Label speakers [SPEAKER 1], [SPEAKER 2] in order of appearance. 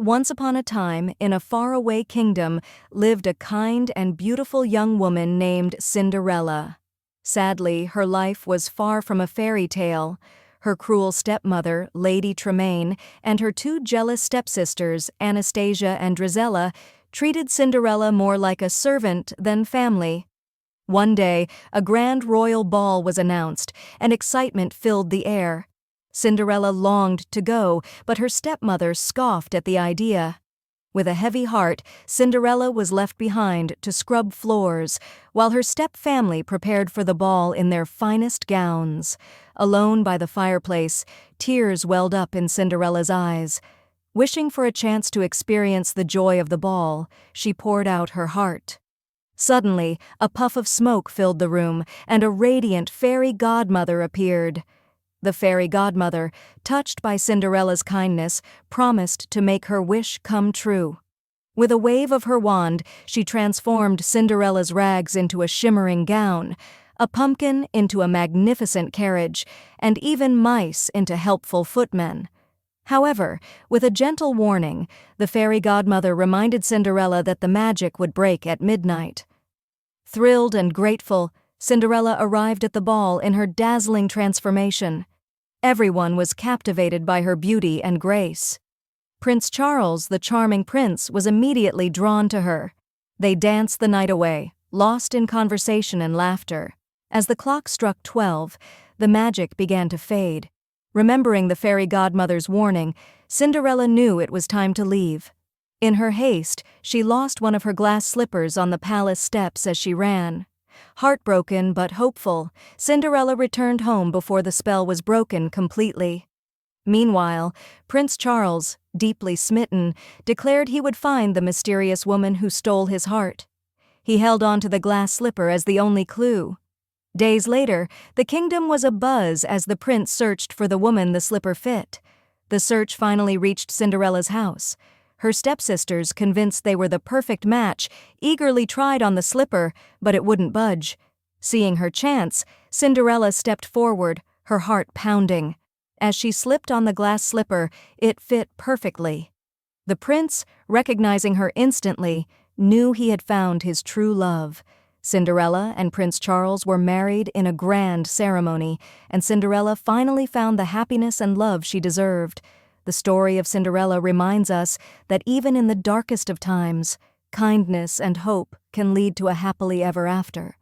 [SPEAKER 1] Once upon a time, in a faraway kingdom, lived a kind and beautiful young woman named Cinderella. Sadly, her life was far from a fairy tale. Her cruel stepmother, Lady Tremaine, and her two jealous stepsisters, Anastasia and Drizella, treated Cinderella more like a servant than family. One day, a grand royal ball was announced, and excitement filled the air. Cinderella longed to go, but her stepmother scoffed at the idea. With a heavy heart, Cinderella was left behind to scrub floors, while her step-family prepared for the ball in their finest gowns. Alone by the fireplace, tears welled up in Cinderella's eyes. Wishing for a chance to experience the joy of the ball, she poured out her heart. Suddenly, a puff of smoke filled the room, and a radiant fairy godmother appeared. The fairy godmother, touched by Cinderella's kindness, promised to make her wish come true. With a wave of her wand, she transformed Cinderella's rags into a shimmering gown, a pumpkin into a magnificent carriage, and even mice into helpful footmen. However, with a gentle warning, the fairy godmother reminded Cinderella that the magic would break at midnight. Thrilled and grateful, Cinderella arrived at the ball in her dazzling transformation. Everyone was captivated by her beauty and grace. Prince Charles, the charming prince, was immediately drawn to her. They danced the night away, lost in conversation and laughter. As the clock struck 12, the magic began to fade. Remembering the fairy godmother's warning, Cinderella knew it was time to leave. In her haste, she lost one of her glass slippers on the palace steps as she ran. Heartbroken but hopeful, Cinderella returned home before the spell was broken completely. Meanwhile, Prince Charles, deeply smitten, declared he would find the mysterious woman who stole his heart. He held on to the glass slipper as the only clue. Days later, the kingdom was abuzz as the prince searched for the woman the slipper fit. The search finally reached Cinderella's house. Her stepsisters, convinced they were the perfect match, eagerly tried on the slipper, but it wouldn't budge. Seeing her chance, Cinderella stepped forward, her heart pounding. As she slipped on the glass slipper, it fit perfectly. The prince, recognizing her instantly, knew he had found his true love. Cinderella and Prince Charles were married in a grand ceremony, and Cinderella finally found the happiness and love she deserved. The story of Cinderella reminds us that even in the darkest of times, kindness and hope can lead to a happily ever after.